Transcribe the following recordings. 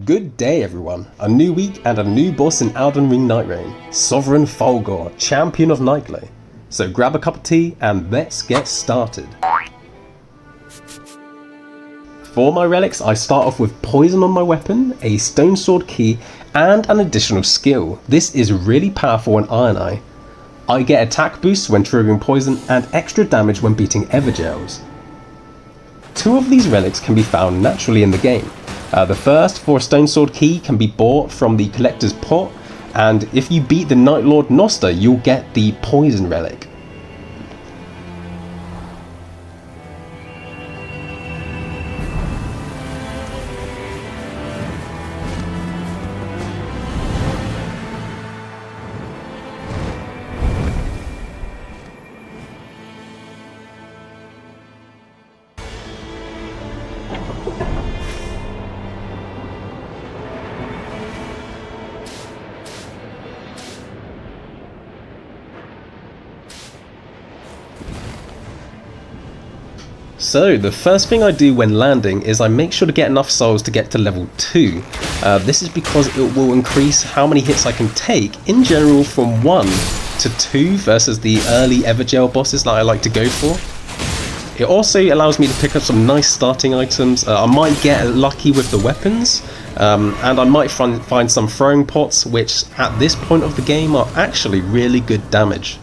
Good day everyone, a new week and a new boss in Elden Ring Nightreign, Sovereign Fulghor, champion of Nightglow. So grab a cup of tea and let's get started. For my relics I start off with poison on my weapon, a Stonesword key and an additional skill. This is really powerful in Ironeye. I get attack boosts when triggering poison and extra damage when beating Evergels. Two of these relics can be found naturally in the game. The first, for a Stonesword key, can be bought from the collector's pot, and if you beat the Night Lord Gnoster you'll get the poison relic. So the first thing I do when landing is I make sure to get enough souls to get to level 2. This is because it will increase how many hits I can take in general from 1 to 2 versus the early Evergel bosses that I like to go for. It also allows me to pick up some nice starting items. I might get lucky with the weapons, and I might find some throwing pots which at this point of the game are actually really good damage.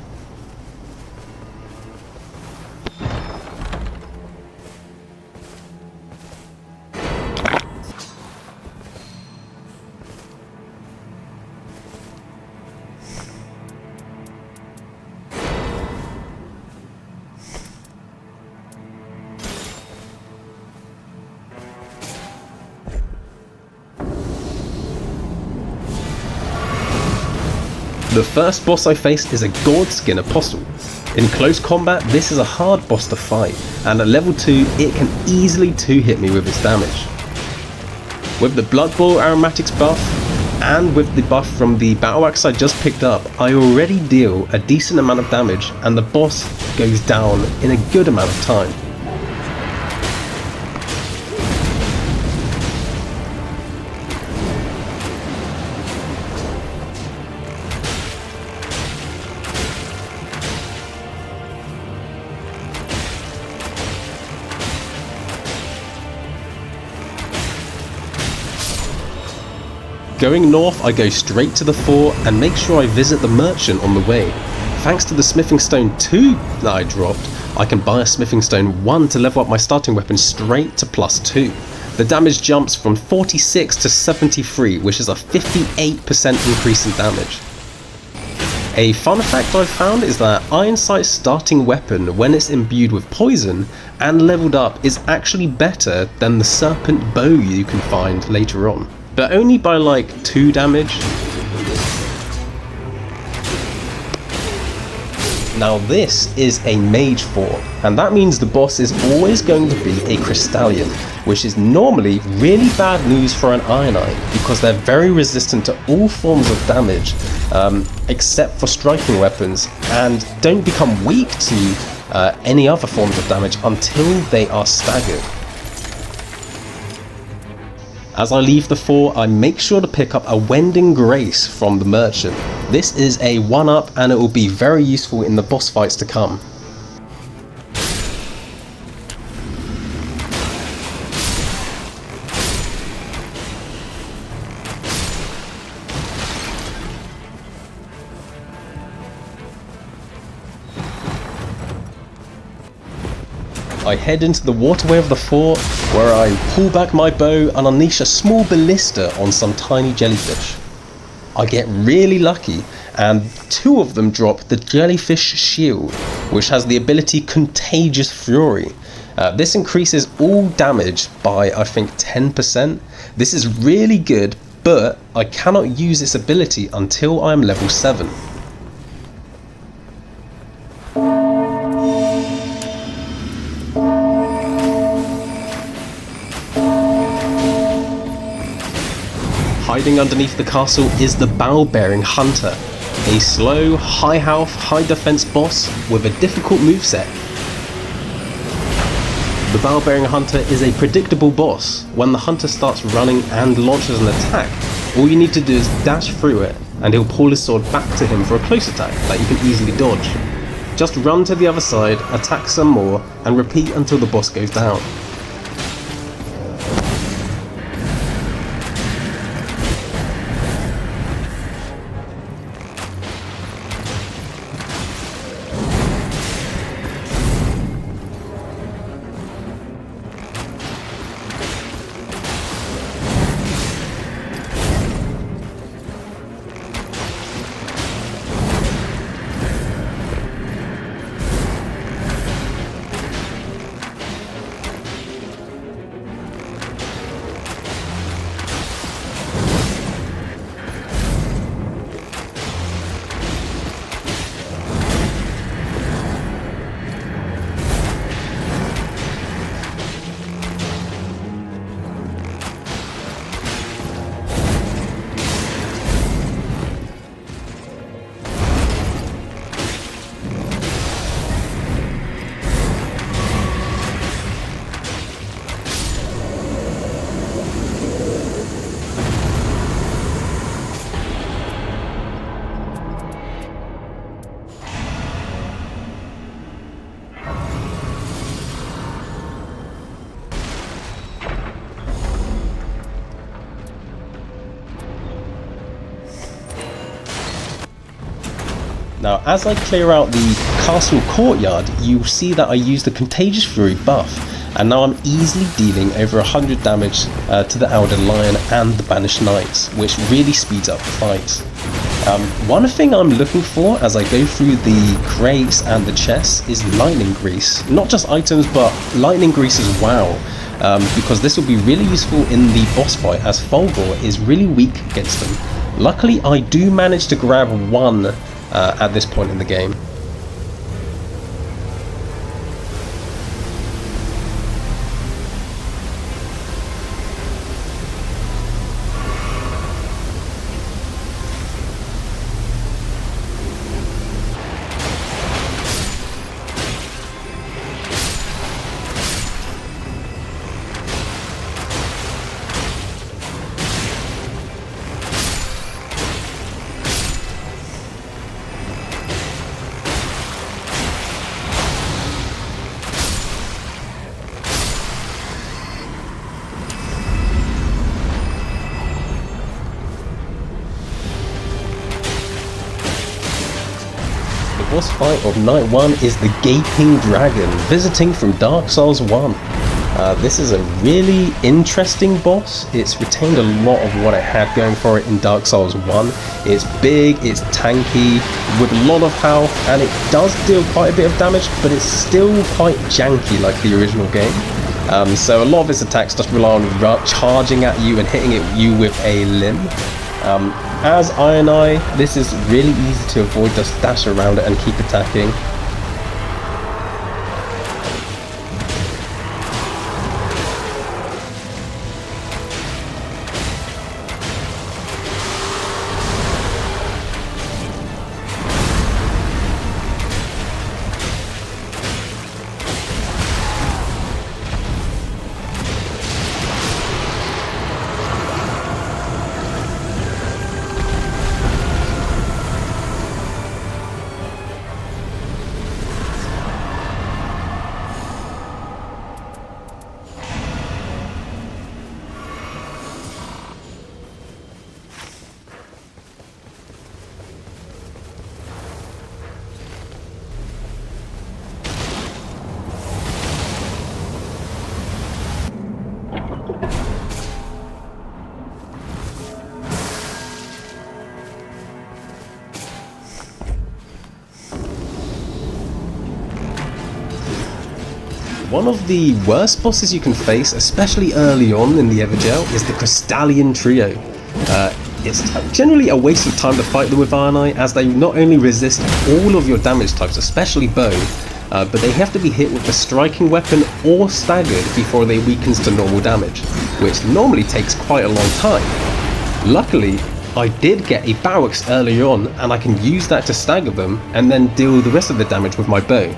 The first boss I face is a Gourdskin Apostle. In close combat this is a hard boss to fight, and at level 2 it can easily 2-hit me with its damage. With the Blood Boil aromatics buff, and with the buff from the battle axe I just picked up, I already deal a decent amount of damage and the boss goes down in a good amount of time. Going north I go straight to the fort and make sure I visit the merchant on the way. Thanks to the smithing stone 2 that I dropped, I can buy a smithing stone 1 to level up my starting weapon straight to +2. The damage jumps from 46 to 73, which is a 58% increase in damage. A fun fact I've found is that Ironsight's starting weapon, when it's imbued with poison and leveled up, is actually better than the serpent bow you can find later on. But only by like 2 damage. Now this is a mage fort, and that means the boss is always going to be a Crystallion, which is normally really bad news for an Ironeye because they're very resistant to all forms of damage except for striking weapons, and don't become weak to any other forms of damage until they are staggered. As I leave the fort, I make sure to pick up a Wending Grace from the merchant. This is a 1-up and it will be very useful in the boss fights to come. I head into the waterway of the fort, where I pull back my bow and unleash a small ballista on some tiny jellyfish. I get really lucky, and 2 of them drop the jellyfish shield, which has the ability Contagious Fury. This increases all damage by I think 10%. This is really good, but I cannot use this ability until I am level 7. Hiding underneath the castle is the Bow-Bearing Hunter, a slow, high health, high defense boss with a difficult moveset. The Barrel-Bearing Hunter is a predictable boss. When the hunter starts running and launches an attack, all you need to do is dash through it, and he'll pull his sword back to him for a close attack that you can easily dodge. Just run to the other side, attack some more, and repeat until the boss goes down. Now, as I clear out the castle courtyard, you'll see that I used the Contagious Fury buff, and now I'm easily dealing over 100 damage to the Elden Lion and the Banished Knights, which really speeds up the fights. One thing I'm looking for as I go through the crates and the chests is lightning grease. Not just items, but lightning grease as well, because this will be really useful in the boss fight, as Fulghor is really weak against them. Luckily, I do manage to grab one at this point in the game. The boss fight of Night 1 is the Gaping Dragon, visiting from Dark Souls 1. This is a really interesting boss. It's retained a lot of what it had going for it in Dark Souls 1. It's big, it's tanky, with a lot of health, and it does deal quite a bit of damage, but it's still quite janky like the original game. So a lot of its attacks just rely on charging at you and hitting you with a limb. As Ironeye, this is really easy to avoid, just dash around it and keep attacking. One of the worst bosses you can face, especially early on in the Evergel, is the Crystallian Trio. It's generally a waste of time to fight them with Ironeye, as they not only resist all of your damage types, especially bow, but they have to be hit with a striking weapon or staggered before they weakens to normal damage, which normally takes quite a long time. Luckily, I did get a barracks early on, and I can use that to stagger them and then deal the rest of the damage with my bow.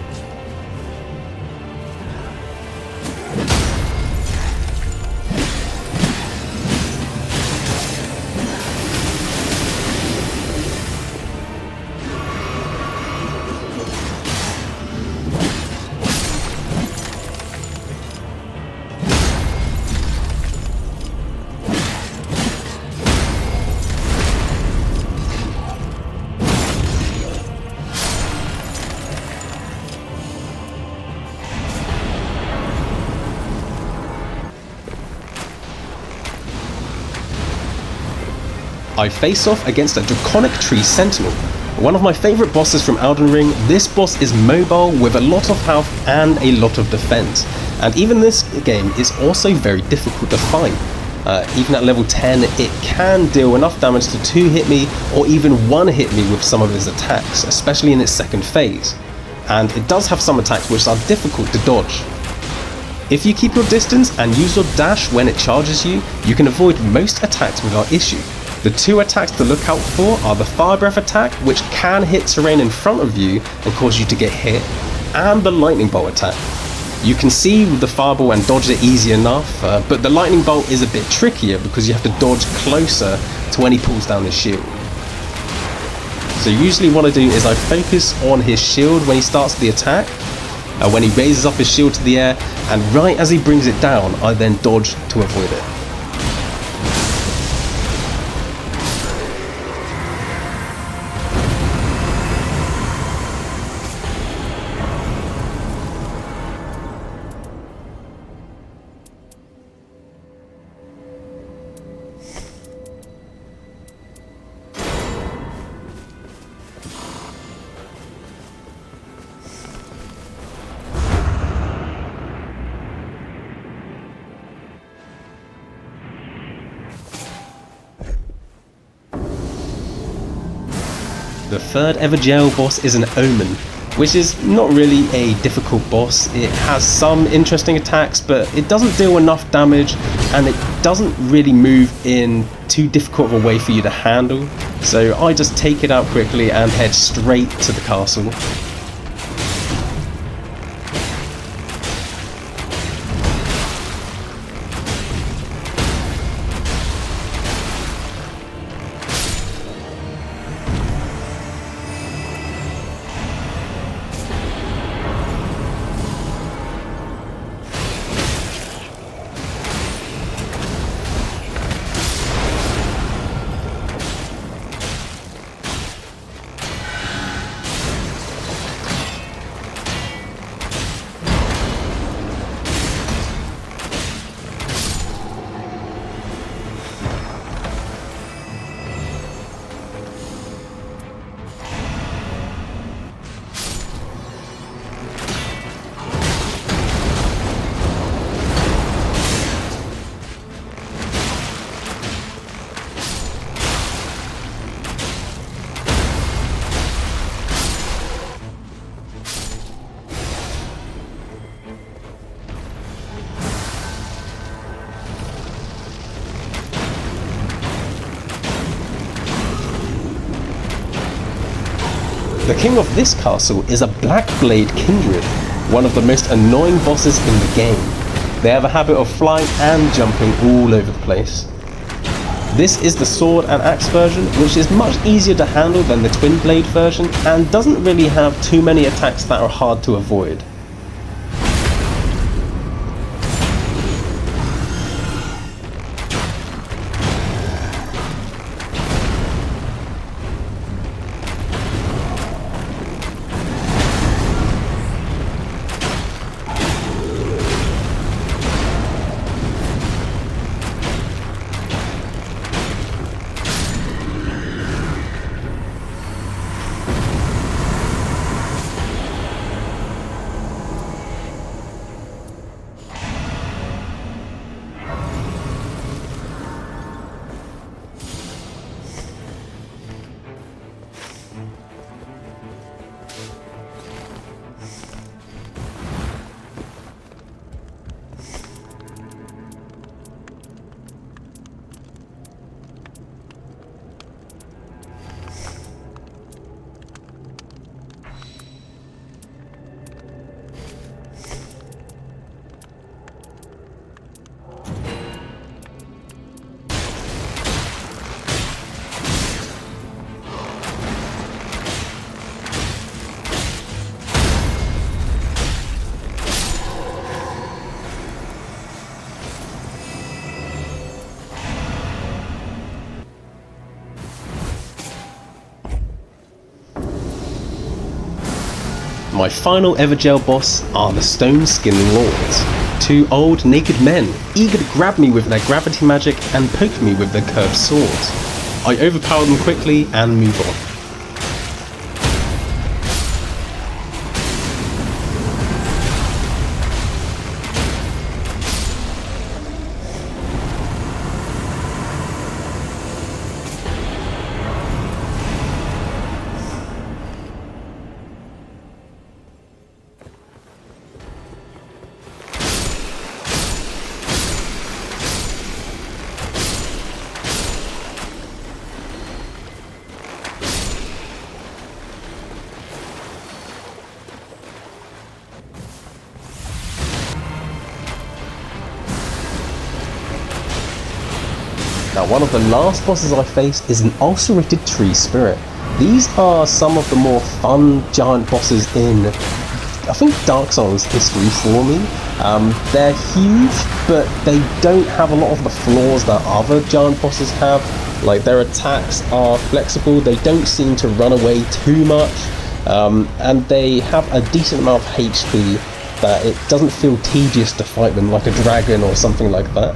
I face off against a Draconic Tree Sentinel. One of my favourite bosses from Elden Ring. This boss is mobile with a lot of health and a lot of defense, and even this game is also very difficult to fight. Even at level 10 it can deal enough damage to 2-hit me or even 1-hit me with some of his attacks, especially in its second phase, and it does have some attacks which are difficult to dodge. If you keep your distance and use your dash when it charges you, you can avoid most attacks without issue. The 2 attacks to look out for are the Fire Breath attack, which can hit terrain in front of you and cause you to get hit, and the Lightning Bolt attack. You can see the Fireball and dodge it easy enough, but the Lightning Bolt is a bit trickier because you have to dodge closer to when he pulls down his shield. So usually what I do is I focus on his shield when he starts the attack, when he raises up his shield to the air, and right as he brings it down I then dodge to avoid it. The third ever jail boss is an Omen, which is not really a difficult boss. It has some interesting attacks, but it doesn't deal enough damage and it doesn't really move in too difficult of a way for you to handle. So I just take it out quickly and head straight to the castle. The king of this castle is a Blackblade Kindred, one of the most annoying bosses in the game. They have a habit of flying and jumping all over the place. This is the sword and axe version, which is much easier to handle than the twin blade version and doesn't really have too many attacks that are hard to avoid. My final ever jail boss are the Stone Skin Lords. 2 old naked men, eager to grab me with their gravity magic and poke me with their curved swords. I overpower them quickly and move on. Now, one of the last bosses I face is an ulcerated tree spirit. These are some of the more fun giant bosses in, I think, Dark Souls history for me. They're huge, but they don't have a lot of the flaws that other giant bosses have. Like, their attacks are flexible, they don't seem to run away too much, and they have a decent amount of HP that it doesn't feel tedious to fight them like a dragon or something like that.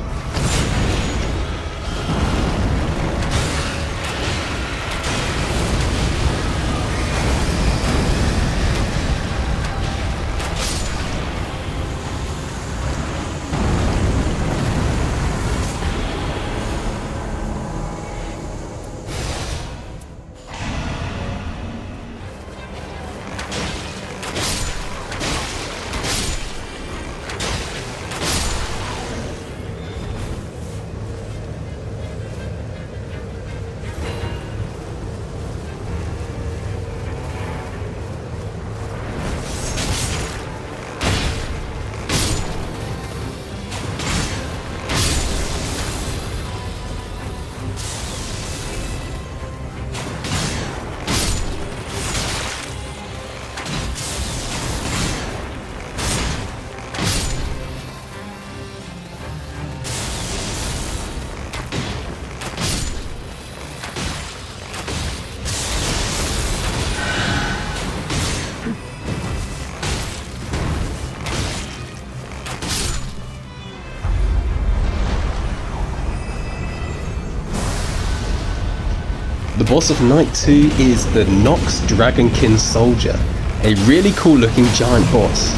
The boss of Night 2 is the Nox Dragonkin Soldier, a really cool looking giant boss.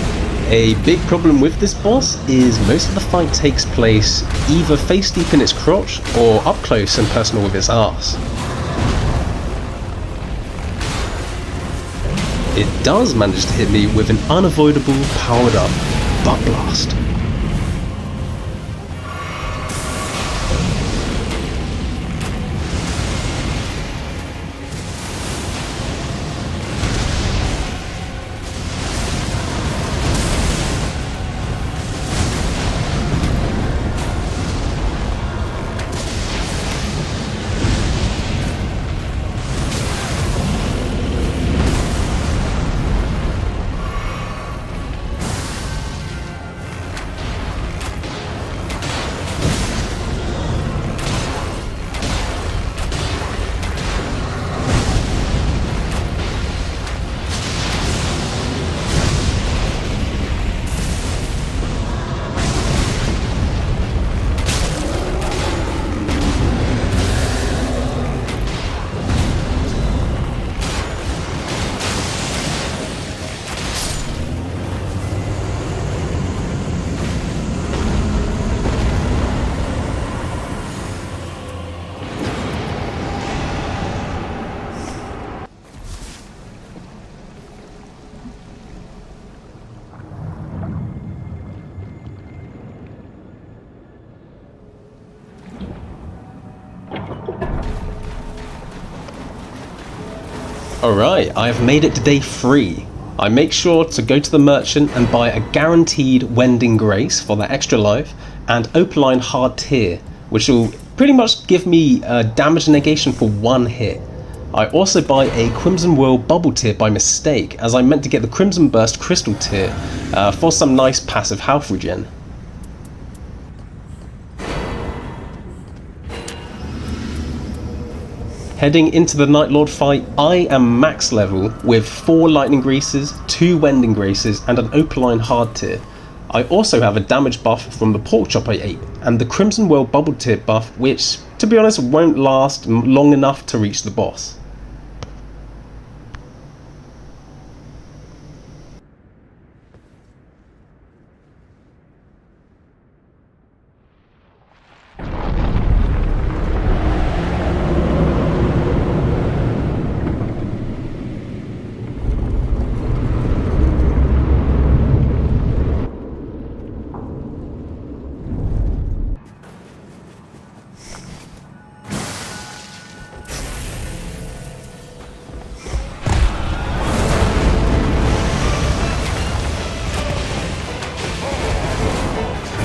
A big problem with this boss is most of the fight takes place either face deep in its crotch or up close and personal with its arse. It does manage to hit me with an unavoidable powered up butt blast. Alright, I have made it to day 3. I make sure to go to the merchant and buy a guaranteed Wending Grace for that extra life, and Opaline Hard Tear, which will pretty much give me damage negation for 1 hit. I also buy a Crimson Whirl Bubble Tear by mistake, as I meant to get the Crimson Burst Crystal Tear for some nice passive health regen. Heading into the Night Lord fight, I am max level with 4 Lightning Graces, 2 Wending Graces and an Opaline Hard Tear. I also have a damage buff from the pork chop I ate, and the Crimson Whirl Bubble Tear buff, which to be honest, won't last long enough to reach the boss.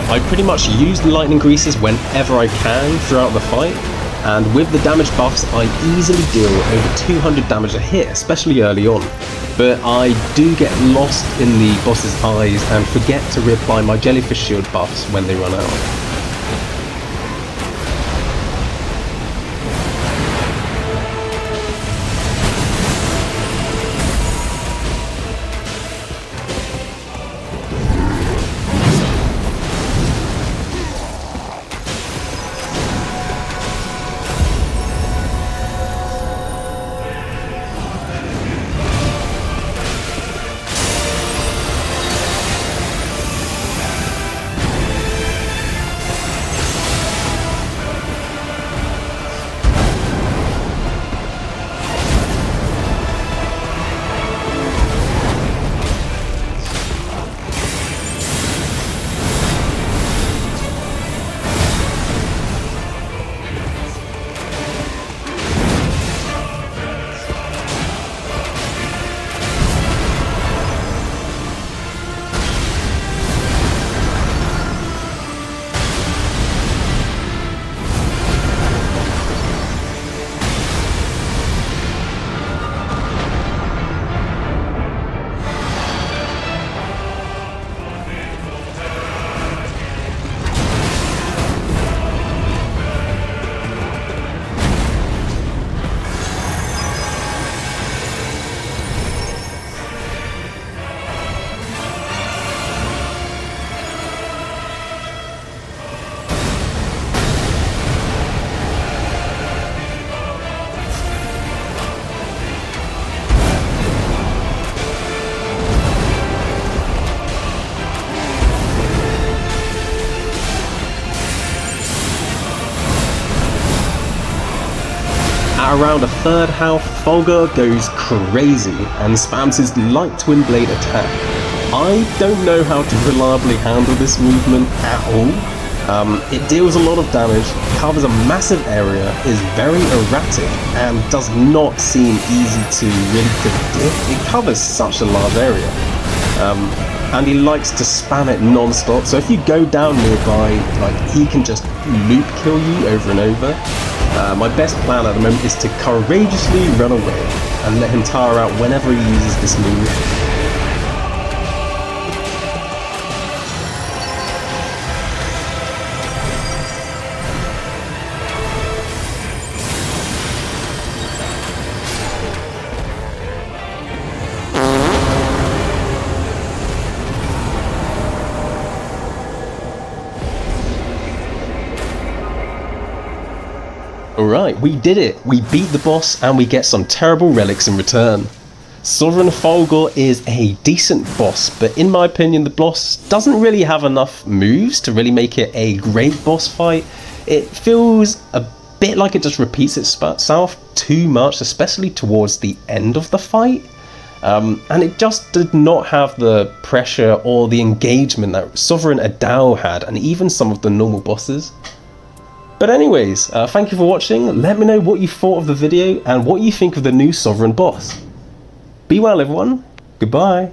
I pretty much use the lightning greases whenever I can throughout the fight, and with the damage buffs I easily deal over 200 damage a hit, especially early on. But I do get lost in the boss's eyes and forget to reapply my jellyfish shield buffs when they run out. At around a third health, Fulghor goes crazy and spams his light twin blade attack. I don't know how to reliably handle this movement at all. It deals a lot of damage, covers a massive area, is very erratic, and does not seem easy to really predict. It covers such a large area. And he likes to spam it non-stop, so if you go down nearby, he can just loop kill you over and over. My best plan at the moment is to courageously run away and let him tire out whenever he uses this move. Alright, we did it! We beat the boss and we get some terrible relics in return. Sovereign Fulghor is a decent boss, but in my opinion the boss doesn't really have enough moves to really make it a great boss fight. It feels a bit like it just repeats itself too much, especially towards the end of the fight. And it just did not have the pressure or the engagement that Sovereign Adao had, and even some of the normal bosses. But anyways, thank you for watching. Let me know what you thought of the video and what you think of the new Sovereign boss. Be well everyone, goodbye.